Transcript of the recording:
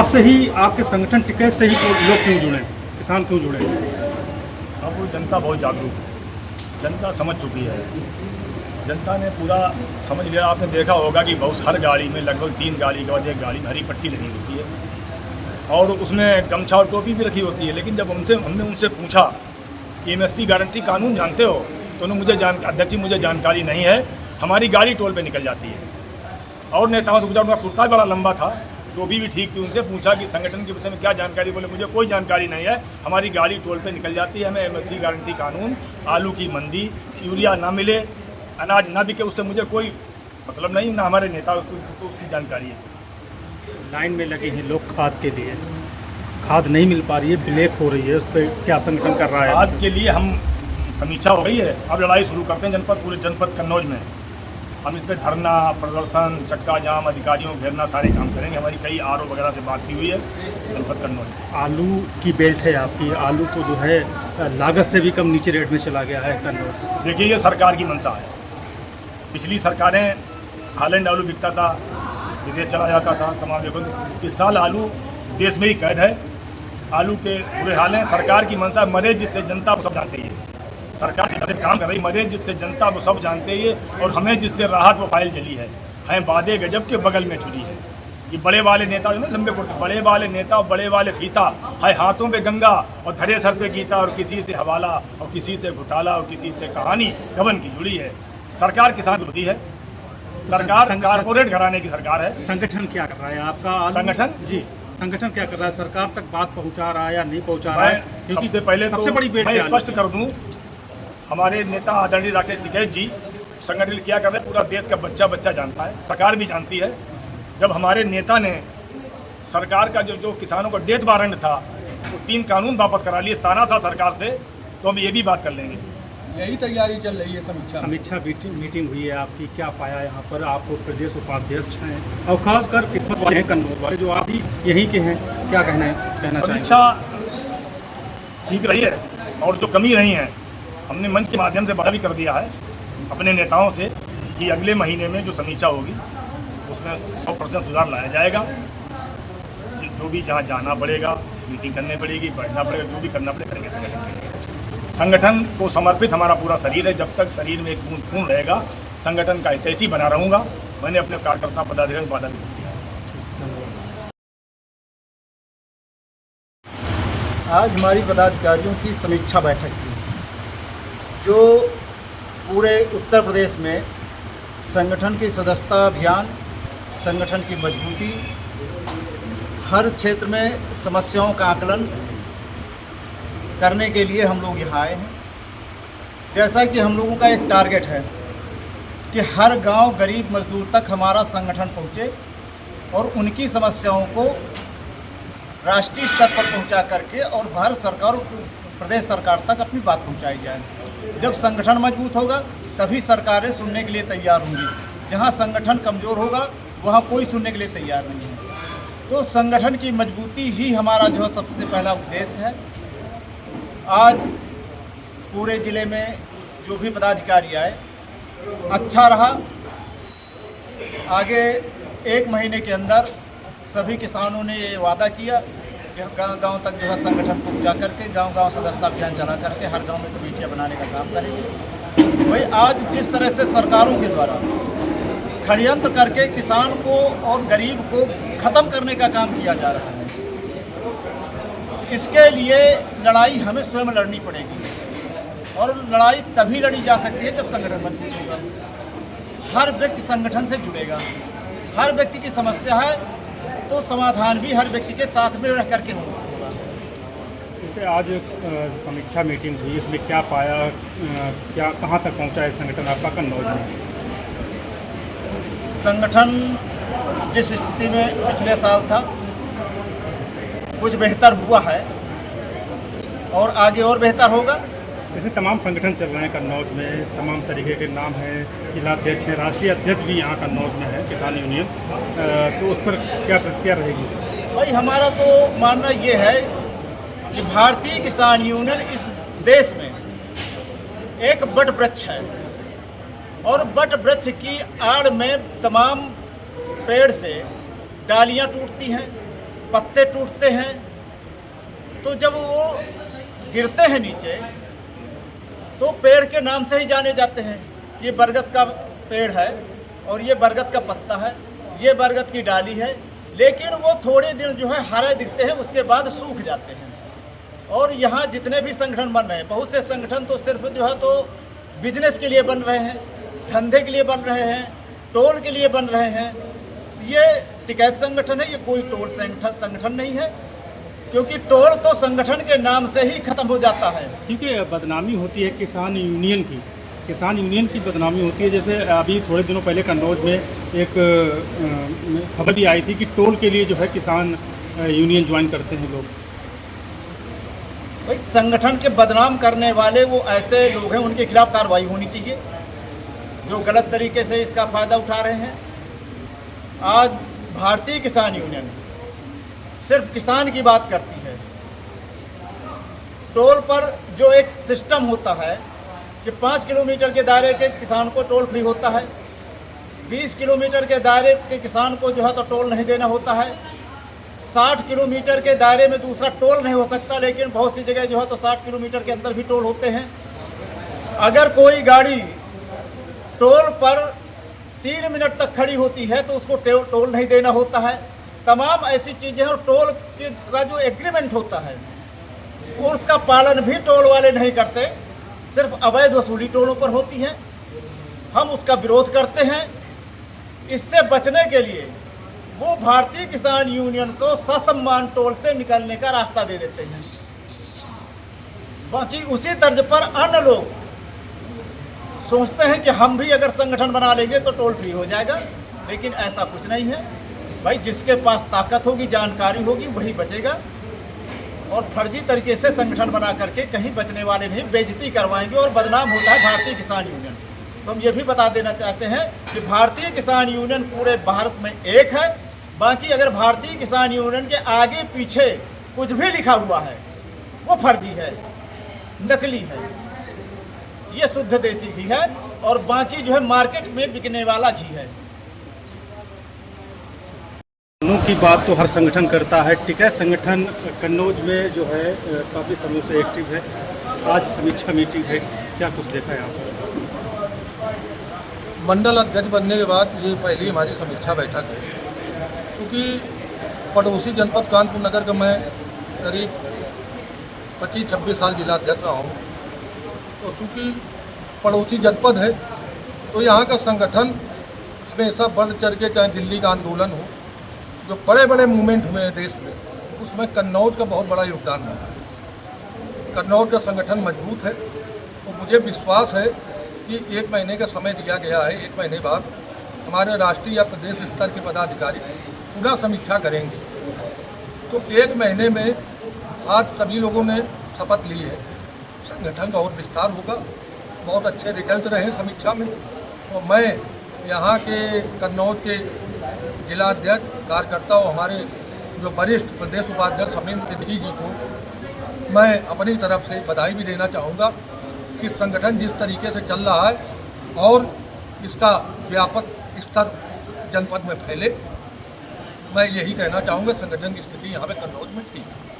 आपसे ही, आपके संगठन टिकट से ही लोग क्यों जुड़े, किसान क्यों जुड़े? अब जनता बहुत जागरूक है, जनता समझ चुकी है, जनता ने पूरा समझ लिया। आपने देखा होगा कि बहुत हर गाड़ी में लगभग 3 गाड़ी के बाद एक गाड़ी में हरी पट्टी लगी होती है और उसमें गमछा और टोपी भी रखी होती है। लेकिन जब हमने उनसे पूछा कि एमएसपी गारंटी कानून जानते हो, तो उन्होंने अध्यक्ष जी मुझे जानकारी नहीं है, हमारी गाड़ी टोल पे निकल जाती है। और नेताओं से पूछा, उनका कुर्ता बड़ा लंबा था, टोपी भी ठीक थी, उनसे पूछा कि संगठन के विषय में क्या जानकारी, बोले मुझे कोई जानकारी नहीं है, हमारी गाड़ी टोल पे निकल जाती है, हमें एमएसपी गारंटी कानून, आलू की मंदी, यूरिया ना मिले, अनाज ना बिके, उससे मुझे कोई मतलब नहीं, ना हमारे नेता को उसकी जानकारी है। लाइन में लगे हैं लोग खाद के लिए, खाद नहीं मिल पा रही है, ब्लैक हो रही है, उस पर क्या संगठन कर रहा है? खाद के लिए हम समीक्षा हो गई है, अब लड़ाई शुरू करते हैं पूरे जनपद कन्नौज में। हम इस पर धरना, प्रदर्शन, चक्का जाम, अधिकारियों को घेरना, सारे काम करेंगे। हमारी कई आरओ वगैरह से बात की हुई है जनपद कन्नौज। आलू की बेल्ट है आपकी, आलू तो जो है लागत से भी कम नीचे रेट में चला गया है कन्नौज। देखिए, ये सरकार की मंशा है। पिछली सरकारें हालैंड आलू बिकता था, विदेश चला जाता था, तमाम देखो। इस साल आलू देश में ही कैद है, आलू के बुरे हाल हैं। सरकार की मंशा मरे जिससे जनता को सब जानते हैं, सरकार से काम कर रही, मरे जिससे जनता वो सब जानते हैं, और हमें जिससे राहत वो फाइल जली है। हैं बादे गजब के बगल में छुरी है। ये बड़े वाले नेता जो ना लंबे कुर्ते, बड़े वाले नेता और बड़े वाले फीता है, हाथों पे गंगा और धरे सर पे गीता, और किसी से हवाला और किसी से घोटाला और किसी से कहानी गबन की जुड़ी है। सरकार किसान विरोधी है, सरकार कारपोरेट घराने की सरकार है। संगठन क्या कर रहा है आपका? संगठन जी, संगठन क्या कर रहा है? सरकार तक बात पहुंचा रहा है या नहीं पहुंचा रहा है? सबसे पहले सबसे बड़ी मैं स्पष्ट कर दूं, हमारे नेता आदरणीय राकेश टिकैत जी संगठन क्या कर रहे हैं, पूरा देश का बच्चा बच्चा जानता है, सरकार भी जानती है। जब हमारे नेता ने सरकार का जो किसानों का डेथ वारंट था, वो 3 कानून वापस करा लिए तानाशाह सरकार से, तो हम ये भी बात कर लेंगे। यही तैयारी चल रही है। समीक्षा मीटिंग हुई है आपकी, क्या पाया यहाँ पर? आप प्रदेश उपाध्यक्ष हैं और खासकर किस्मत वाले हैं कन्नौज वाले, जो आप ही यहीं के हैं, क्या कहना चाहिए? समीक्षा ठीक रही है, और जो कमी रही है हमने मंच के माध्यम से वादा भी कर दिया है अपने नेताओं से कि अगले महीने में जो समीक्षा होगी उसमें 100% सुधार लाया जाएगा। जो भी जहाँ जाना पड़ेगा, मीटिंग करनी पड़ेगी, बैठना पड़ेगा, जो भी करना पड़ेगा करेंगे संगठन के लिए। संगठन को समर्पित हमारा पूरा शरीर है। जब तक शरीर में एक बूंद खून रहेगा, संगठन का हितैषी बना रहूँगा। मैंने अपने कार्यकर्ता पदाधिकारियों को वादा भी किया। आज हमारी पदाधिकारियों की समीक्षा बैठक थी, जो पूरे उत्तर प्रदेश में संगठन की सदस्यता अभियान, संगठन की मजबूती, हर क्षेत्र में समस्याओं का आकलन करने के लिए हम लोग यहाँ आए हैं। जैसा कि हम लोगों का एक टारगेट है कि हर गांव, गरीब मजदूर तक हमारा संगठन पहुँचे और उनकी समस्याओं को राष्ट्रीय स्तर पर पहुंचा करके और भारत सरकार और प्रदेश सरकार तक अपनी बात पहुंचाई जाए। जब संगठन मजबूत होगा तभी सरकारें सुनने के लिए तैयार होंगी। जहां संगठन कमज़ोर होगा वहां कोई सुनने के लिए तैयार नहीं है। तो संगठन की मजबूती ही हमारा जो है सबसे पहला उद्देश्य है। आज पूरे ज़िले में जो भी पदाधिकारी आए अच्छा रहा। आगे 1 महीने के अंदर सभी किसानों ने ये वादा किया कि गांव तक जो है संगठन पहुंचा करके गांव सदस्यता अभियान चला करके हर गांव में कमेटियां बनाने का काम करेंगे। भाई आज जिस तरह से सरकारों के द्वारा षड्यंत्र करके किसान को और गरीब को ख़त्म करने का काम किया जा रहा है, इसके लिए लड़ाई हमें स्वयं लड़नी पड़ेगी। और लड़ाई तभी लड़ी जा सकती है जब संगठन मजबूत होगा। हर व्यक्ति संगठन से जुड़ेगा, हर व्यक्ति की समस्या है तो समाधान भी हर व्यक्ति के साथ में रह करके होगा। जैसे आज समीक्षा मीटिंग हुई, इसमें क्या पाया, क्या कहाँ तक पहुँचा है संगठन आपका कन्नौज में? संगठन जिस स्थिति में पिछले साल था कुछ बेहतर हुआ है और आगे और बेहतर होगा। जैसे तमाम संगठन चल रहे हैं कन्नौज में, तमाम तरीके के नाम हैं, जिलाध्यक्ष हैं, राष्ट्रीय अध्यक्ष भी यहाँ कन्नौज में है किसान यूनियन, तो उस पर क्या प्रतिक्रिया रहेगी? भाई हमारा तो मानना ये है कि भारतीय किसान यूनियन इस देश में एक बट वृक्ष है और बट वृक्ष की आड़ में तमाम पेड़ से डालियाँ टूटती हैं, पत्ते टूटते हैं, तो जब वो गिरते हैं नीचे तो पेड़ के नाम से ही जाने जाते हैं। ये बरगद का पेड़ है और ये बरगद का पत्ता है, ये बरगद की डाली है, लेकिन वो थोड़े दिन जो है हरे दिखते हैं, उसके बाद सूख जाते हैं। और यहाँ जितने भी संगठन बन रहे हैं, बहुत से संगठन तो सिर्फ जो है तो बिजनेस के लिए बन रहे हैं, धंधे के लिए बन रहे हैं, टोल के लिए बन रहे हैं। ये टिकैत संगठन है, ये कोई टोल संगठन नहीं है, क्योंकि टोल तो संगठन के नाम से ही खत्म हो जाता है। क्योंकि बदनामी होती है किसान यूनियन की बदनामी होती है। जैसे अभी थोड़े दिनों पहले कन्नौज में एक खबर भी आई थी कि टोल के लिए जो है किसान यूनियन ज्वाइन करते हैं लोग। भाई संगठन के बदनाम करने वाले वो ऐसे लोग हैं, उनके खिलाफ कार्रवाई होनी चाहिए जो गलत तरीके से इसका फ़ायदा उठा रहे हैं। आज भारतीय किसान यूनियन सिर्फ किसान की बात करती है। टोल पर जो एक सिस्टम होता है कि 5 किलोमीटर के दायरे के किसान को टोल फ्री होता है, 20 किलोमीटर के दायरे के किसान को जो है तो टोल नहीं देना होता है, 60 किलोमीटर के दायरे में दूसरा टोल नहीं हो सकता, लेकिन बहुत सी जगह जो है तो 60 किलोमीटर के अंदर भी टोल होते हैं। अगर कोई गाड़ी टोल पर 3 मिनट तक खड़ी होती है तो उसको टोल नहीं देना होता है। तमाम ऐसी चीज़ें और टोल का जो एग्रीमेंट होता है उसका पालन भी टोल वाले नहीं करते, सिर्फ अवैध वसूली टोलों पर होती है। हम उसका विरोध करते हैं। इससे बचने के लिए वो भारतीय किसान यूनियन को ससम्मान टोल से निकलने का रास्ता दे देते हैं। बाकी उसी तर्ज पर अन्य लोग सोचते हैं कि हम भी अगर संगठन बना लेंगे तो टोल फ्री हो जाएगा, लेकिन ऐसा कुछ नहीं है। भाई जिसके पास ताकत होगी, जानकारी होगी, वही बचेगा। और फर्जी तरीके से संगठन बना करके कहीं बचने वाले नहीं, बेइज्जती करवाएंगे और बदनाम होता है भारतीय किसान यूनियन। तो हम ये भी बता देना चाहते हैं कि भारतीय किसान यूनियन पूरे भारत में एक है। बाकी अगर भारतीय किसान यूनियन के आगे पीछे कुछ भी लिखा हुआ है वो फर्जी है, नकली है। ये शुद्ध देसी घी है और बाकी जो है मार्केट में बिकने वाला घी है। कानून की बात तो हर संगठन करता है। टिकैत संगठन कन्नौज में जो है काफ़ी समय से एक्टिव है। आज समीक्षा मीटिंग है, क्या कुछ देखा है आपने? मंडल अध्यक्ष बनने के बाद ये पहली हमारी समीक्षा बैठक है। क्योंकि पड़ोसी जनपद कानपुर नगर का मैं करीब 25-26 साल जिला अध्यक्ष रहा हूँ, तो चूँकि पड़ोसी जनपद है तो यहाँ का संगठन हमेशा बढ़ चढ़ के, चाहे दिल्ली का आंदोलन हो, जो बड़े बड़े मूवमेंट हुए हैं देश में, उसमें कन्नौज का बहुत बड़ा योगदान रहा है। कन्नौज का संगठन मजबूत है। तो मुझे विश्वास है कि 1 महीने का समय दिया गया है। 1 महीने बाद हमारे राष्ट्रीय या प्रदेश स्तर के पदाधिकारी पूरा समीक्षा करेंगे। तो 1 महीने में आज सभी लोगों ने शपथ ली है, संगठन का और विस्तार होगा। बहुत अच्छे रिजल्ट रहे समीक्षा में। तो मैं यहाँ के कन्नौज के जिला अध्यक्ष, कार्यकर्ता और हमारे जो वरिष्ठ प्रदेश उपाध्यक्ष समीन सिद्दीकी जी को मैं अपनी तरफ से बधाई भी देना चाहूँगा कि संगठन जिस तरीके से चल रहा है और इसका व्यापक स्तर जनपद में फैले। मैं यही कहना चाहूँगा, संगठन की स्थिति यहाँ पे कन्नौज में ठीक है।